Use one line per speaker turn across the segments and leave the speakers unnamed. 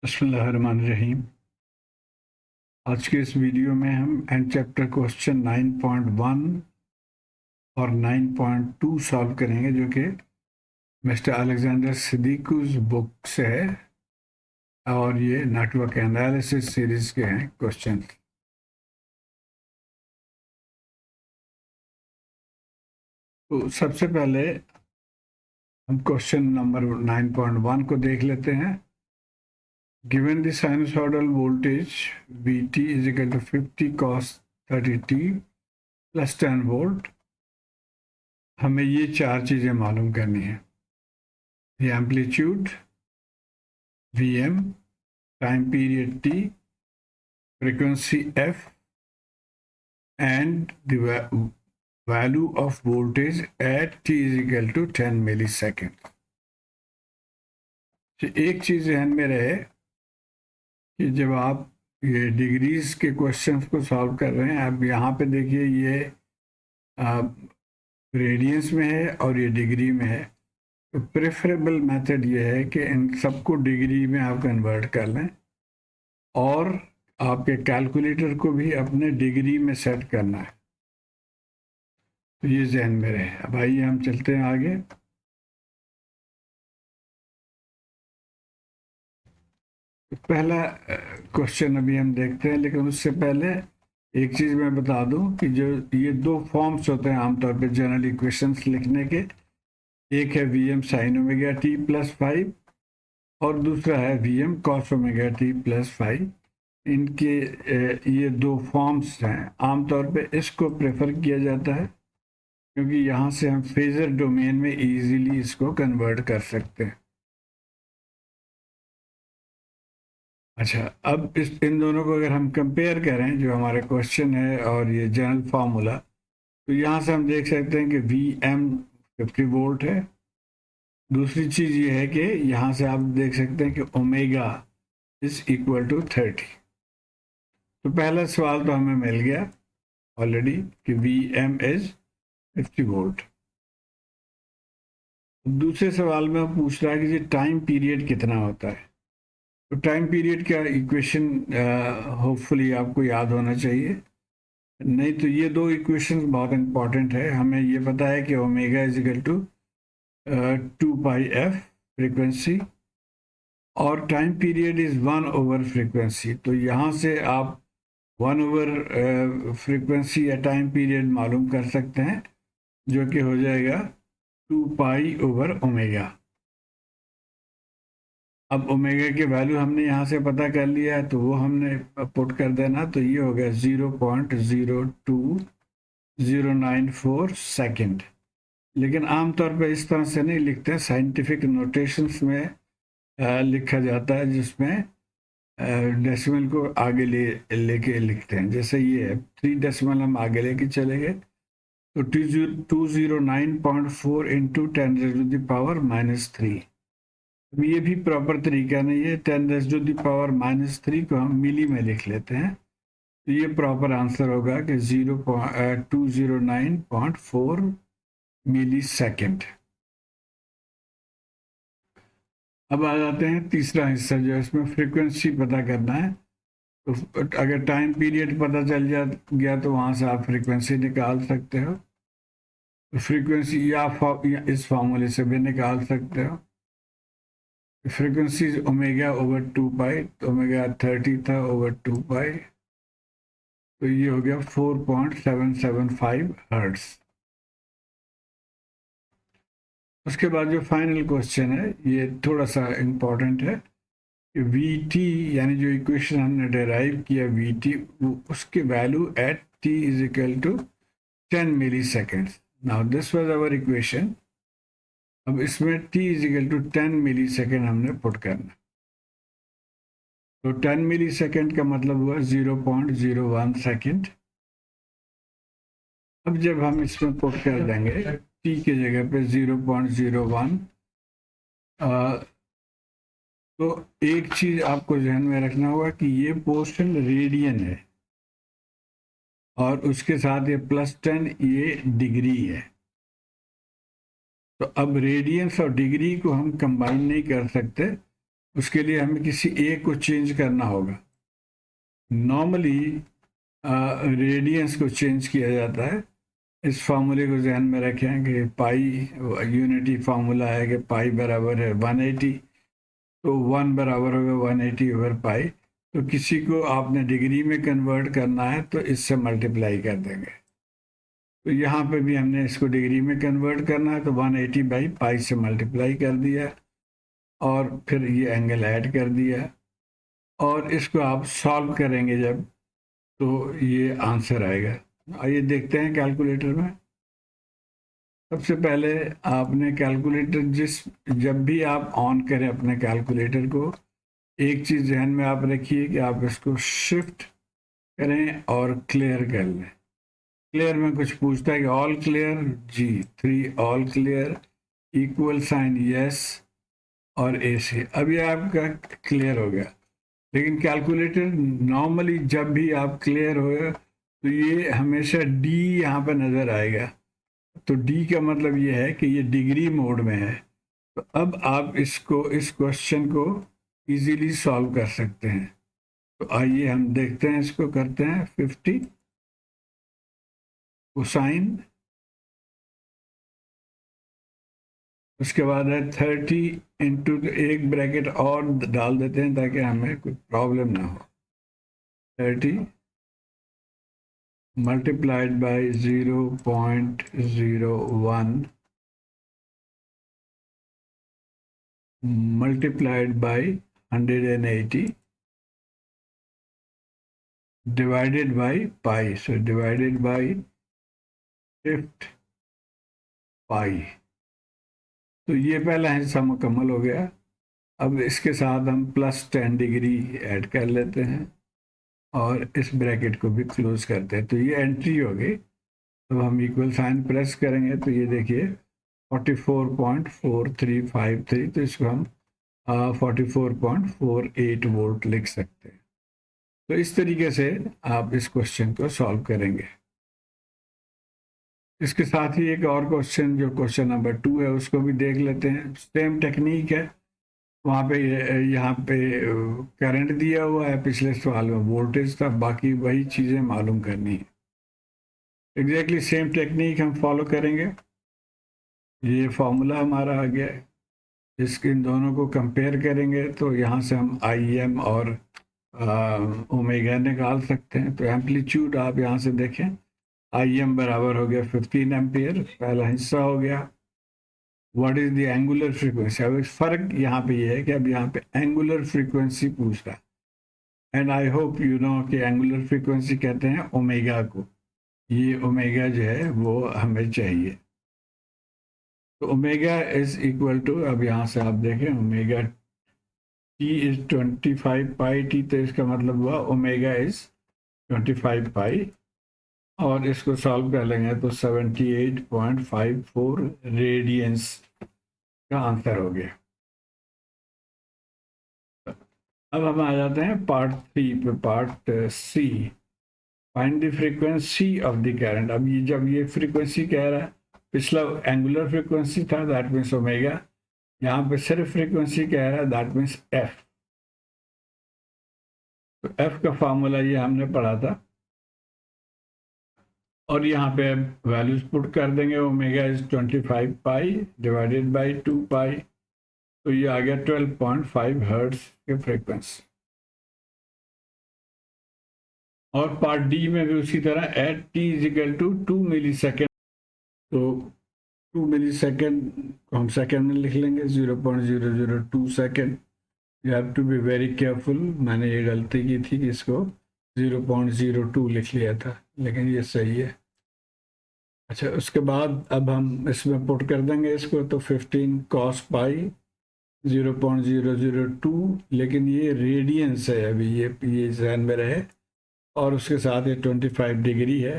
बिस्मिल्लाहिर्रहमानिर्रहीम। आज के इस वीडियो में हम एंड चैप्टर क्वेश्चन 9.1 और 9.2 सॉल्व करेंगे, जो कि मिस्टर अलेक्जेंडर सिद्दीकी's बुक से है और ये नेटवर्क एनालिसिस सीरीज के हैं क्वेश्चन। तो सबसे पहले हम क्वेश्चन नंबर 9.1 को देख लेते हैं। Given the sinusoidal voltage Vt is equal to 50 cos 30t plus 10 volt, हमें ये चार चीज़ें मालूम करनी है। The amplitude Vm, time period t, frequency f, and the value of voltage at t is equal to 10 millisecond। तो एक चीज़ ध्यान में रहे कि जब आप ये डिग्रीज के क्वेश्चंस को सॉल्व कर रहे हैं, आप यहाँ पे देखिए ये रेडियंस में है और ये डिग्री में है। तो प्रेफरेबल मेथड ये है कि इन सबको डिग्री में आप कन्वर्ट कर लें और आपके कैलकुलेटर को भी अपने डिग्री में सेट करना है। तो ये जहन में रहे। अब आइए हम चलते हैं आगे। पहला क्वेश्चन अभी हम देखते हैं, लेकिन उससे पहले एक चीज़ मैं बता दूं कि जो ये दो फॉर्म्स होते हैं आमतौर पे जनरल इक्वेशंस लिखने के, एक है V M sine omega T plus 5 और दूसरा है V M cos omega T plus 5। इनके ये दो फॉर्म्स हैं। आमतौर पे इसको प्रेफर किया जाता है क्योंकि यहाँ से हम फेजर डोमेन में इजीली इसको कन्वर्ट कर सकते हैं। अच्छा, अब इन दोनों को अगर हम कंपेयर करें, जो हमारे क्वेश्चन है और ये जनरल फार्मूला, तो यहाँ से हम देख सकते हैं कि वी एम 50 वोल्ट है। दूसरी चीज़ ये है कि यहाँ से आप देख सकते हैं कि ओमेगा इज इक्वल टू 30। तो पहला सवाल तो हमें मिल गया ऑलरेडी कि वी एम इज 50 वोल्ट। दूसरे सवाल में पूछ रहा है कि ये टाइम पीरियड कितना होता है। तो टाइम पीरियड का इक्वेशन होपफुली आपको याद होना चाहिए, नहीं तो ये दो इक्वेशन बहुत इंपॉर्टेंट है। हमें ये पता है कि omega is equal to 2 π f frequency और time period is 1 over frequency. तो यहाँ से आप 1 ओवर फ्रीक्वेंसी या टाइम पीरियड मालूम कर सकते हैं, जो कि हो जाएगा 2 π/ओमेगा। अब ओमेगा की वैल्यू हमने यहाँ से पता कर लिया है, तो वो हमने पुट कर देना। तो ये हो गया 0.02094 सेकेंड। लेकिन आमतौर पर इस तरह से नहीं लिखते, साइंटिफिक नोटेशंस में लिखा जाता है, जिसमें डेसिमल को आगे लेके लिखते हैं। जैसे ये है 3 डेसिमल हम आगे लेके चले गए, तो 209.4 इंटू 10⁻³ ये भी प्रॉपर तरीका नहीं है। 10⁻³ को हम मिली में लिख लेते हैं, तो ये प्रॉपर आंसर होगा कि 209.4 मिली सेकेंड। अब आ जाते हैं तीसरा हिस्सा, जो इसमें फ्रीक्वेंसी पता करना है। तो अगर टाइम पीरियड पता चल गया तो वहाँ से आप फ्रीक्वेंसी निकाल सकते हो। तो फ्रीक्वेंसी या इस फार्मूले से भी निकाल सकते हो। फ्रीक्वेंसी ओमेगा ओवर 2 π, तो ओमेगा 30 था ओवर 2 π, तो ये हो गया 4.775 हर्ट्ज। उसके बाद जो फाइनल क्वेश्चन है ये थोड़ा सा इम्पोर्टेंट है कि वी टी, यानी जो इक्वेशन हमने डेराइव किया वी टी, उसके value at T is equal to 10 milliseconds. Now this was our equation. अब इसमें t is equal to 10 millisecond हमने पुट करना। तो 10 मिली सेकेंड का मतलब हुआ 0.01 सेकेंड। अब जब हम इसमें पुट कर देंगे t की जगह पे 0.01, तो एक चीज आपको ध्यान में रखना होगा कि ये पोर्शन रेडियन है और उसके साथ ये +10 ये डिग्री है। तो अब रेडियंस और डिग्री को हम कंबाइन नहीं कर सकते, उसके लिए हमें किसी एक को चेंज करना होगा। नॉर्मली रेडियंस को चेंज किया जाता है। इस फार्मूले को ध्यान में रखें कि पाई यूनिटी फार्मूला है कि पाई बराबर है 180, तो 1 बराबर होगा 180 ओवर पाई। तो किसी को आपने डिग्री में कन्वर्ट करना है तो इससे मल्टीप्लाई कर देंगे। तो यहाँ पे भी हमने इसको डिग्री में कन्वर्ट करना है तो 180 बाई पाई से मल्टीप्लाई कर दिया और फिर ये एंगल ऐड कर दिया और इसको आप सॉल्व करेंगे जब, तो ये आंसर आएगा। आइए देखते हैं कैलकुलेटर में। सबसे पहले आपने कैलकुलेटर जब भी आप ऑन करें अपने कैलकुलेटर को, एक चीज़ ध्यान में आप रखिए कि आप इसको शिफ्ट करें और क्लियर कर लें। क्लियर में कुछ पूछता है कि all clear, G 3 all clear, equal sign yes और ए से। अब ये आपका क्लियर हो गया। लेकिन कैलकुलेटर नॉर्मली जब भी आप क्लियर हो तो ये हमेशा डी यहाँ पे नज़र आएगा। तो डी का मतलब ये है कि ये डिग्री मोड में है। तो अब आप इस क्वेश्चन को इजीली सॉल्व कर सकते हैं। तो आइए हम देखते हैं, इसको करते हैं 50 कोसाइन, उसके बाद है 30 इंटू, एक ब्रैकेट और डाल देते हैं ताकि हमें कोई प्रॉब्लम ना हो। 30 multiplied by 0.01 multiplied by 180 divided by pi. So divided by fifth pi. तो ये पहला हिस्सा मुकम्मल हो गया। अब इसके साथ हम +10 डिग्री ऐड कर लेते हैं और इस ब्रैकेट को भी क्लोज करते हैं। तो ये एंट्री हो गई। तो हम इक्वल साइन प्रेस करेंगे तो ये देखिए 44.4353, तो इसको हम 44.48 वोल्ट लिख सकते हैं। तो इस तरीके से आप इस क्वेश्चन को सॉल्व करेंगे। इसके साथ ही एक और क्वेश्चन, जो क्वेश्चन नंबर 2 है, उसको भी देख लेते हैं। सेम टेक्निक है, वहाँ पे यहाँ पे करंट दिया हुआ है, पिछले सवाल में वोल्टेज था, बाकी वही चीज़ें मालूम करनी है। एग्जैक्टली सेम टेक्निक हम फॉलो करेंगे। ये फॉर्मूला हमारा आ गया है, इसके इन दोनों को कंपेयर करेंगे तो यहाँ से हम आई एम और ओमेगा निकाल सकते हैं। तो एम्पलीट्यूड आप यहाँ से देखें, आई एम बराबर हो गया 15 एम्पियर, पहला हिस्सा हो गया। What is the angular frequency? अब फर्क यहाँ पे ये है कि अब यहाँ पे एंगुलर फ्रीक्वेंसी पूछ रहा है, and I hope you know कि एंगुलर फ्रीक्वेंसी कहते हैं ओमेगा को। ये ओमेगा जो है वो हमें चाहिए। तो ओमेगा इज इक्वल टू, अब यहाँ से आप देखें, omega T is 25 pi T, तो इसका मतलब हुआ ओमेगा इज 25 पाई, और इसको सॉल्व कर लेंगे तो 78.54 रेडियंस का आंसर हो गया। अब हम आ जाते हैं पार्ट 3 पे, part C, find the frequency of the current. अब ये जब ये फ्रीक्वेंसी कह रहा है, पिछला एंगुलर फ्रीक्वेंसी था, दैट मीन्स ओमेगा, यहाँ पे सिर्फ फ्रीक्वेंसी कह रहा है, दैट मीन्स एफ। तो एफ का फार्मूला ये हमने पढ़ा था, और यहाँ पे वैल्यूज पुट कर देंगे। Omega is 25 pi divided by 2 पाई, तो ये आ गया 12.5 हर्ट्ज के फ्रीक्वेंसी। और पार्ट डी में भी उसी तरह, at T is equal to 2 millisecond, तो 2 मिली सेकेंड को हम सेकेंड में लिख लेंगे, 0.002 second. You have to be very careful, मैंने ये गलती की थी कि इसको 0.02 लिख लिया था, लेकिन ये सही है। अच्छा, उसके बाद अब हम इसमें पुट कर देंगे इसको, तो 15 cos पाई 0.002, लेकिन ये रेडियंस है, अभी ये ध्यान में रहे, और उसके साथ ये 25 डिग्री है।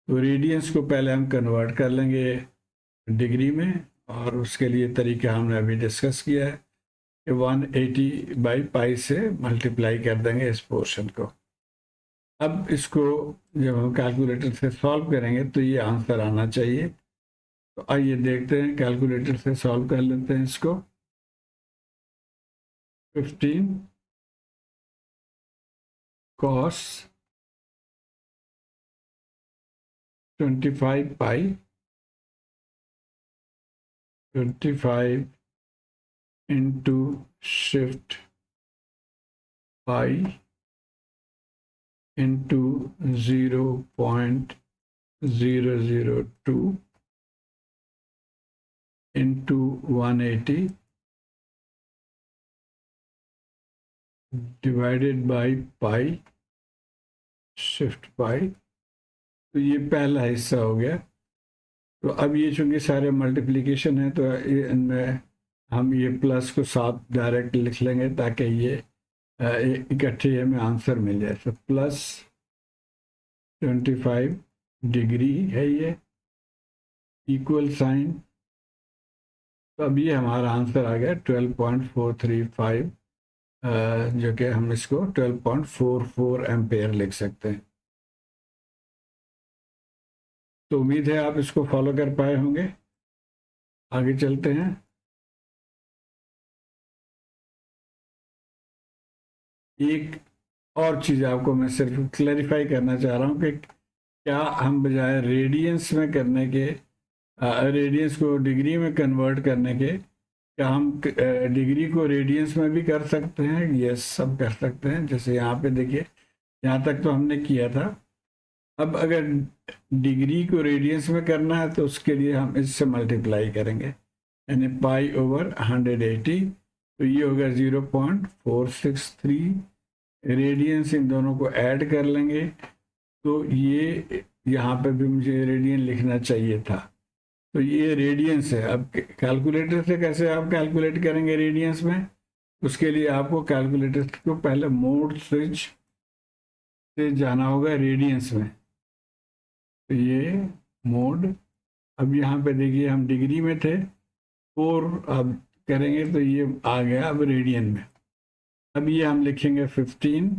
तो रेडियंस को पहले हम कन्वर्ट कर लेंगे डिग्री में, और उसके लिए तरीका हमने अभी डिस्कस किया है कि 180 बाई पाई से मल्टीप्लाई कर देंगे इस पोर्शन को। अब इसको जब हम कैलकुलेटर से सॉल्व करेंगे तो ये आंसर आना चाहिए। तो आइए देखते हैं, कैलकुलेटर से सॉल्व कर लेते हैं इसको। 15 cos 25 pi 25 into shift pi into 0.002 into 180 divided by pi shift pi। तो ये पहला हिस्सा हो गया। तो अब ये चूंकि सारे मल्टीप्लिकेशन है तो इनमें हम ये प्लस को साथ डायरेक्ट लिख लेंगे ताकि ये इकट्ठे हमें आंसर मिल जाए। तो प्लस 25 डिग्री है ये, इक्वल साइन। तो अब ये हमारा आंसर आ गया 12.435, जो कि हम इसको 12.44 एम्पेयर लिख सकते हैं। तो उम्मीद है आप इसको फॉलो कर पाए होंगे। आगे चलते हैं। एक और चीज़ आपको मैं सिर्फ क्लैरिफाई करना चाह रहा हूँ कि क्या हम बजाय रेडियंस में करने के, रेडियंस को डिग्री में कन्वर्ट करने के, क्या हम डिग्री को रेडियंस में भी कर सकते हैं? यस, सब कर सकते हैं। जैसे यहाँ पे देखिए, यहाँ तक तो हमने किया था। अब अगर डिग्री को रेडियंस में करना है तो उसके लिए हम इससे मल्टीप्लाई करेंगे, यानी पाई ओवर 180। तो ये होगा 0.463 रेडियंस। इन दोनों को ऐड कर लेंगे तो ये यहाँ पे भी मुझे रेडियन लिखना चाहिए था। तो ये रेडियंस है। अब कैलकुलेटर से कैसे आप कैलकुलेट करेंगे रेडियंस में? उसके लिए आपको कैलकुलेटर को पहले मोड स्विच से जाना होगा रेडियंस में। तो ये मोड, अब यहाँ पे देखिए हम डिग्री में थे, 4 अब करेंगे तो ये आ गया अब रेडियन में। अब ये हम लिखेंगे 15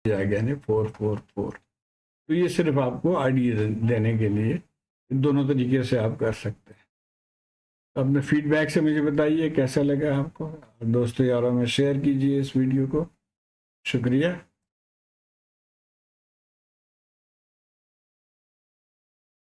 जाएगा, यानी 444। तो ये सिर्फ आपको आइडिया देने के लिए, दोनों तरीके से आप कर सकते हैं। अपने फीडबैक से मुझे बताइए कैसा लगा आपको, दोस्तों यारों में शेयर कीजिए इस वीडियो को। शुक्रिया।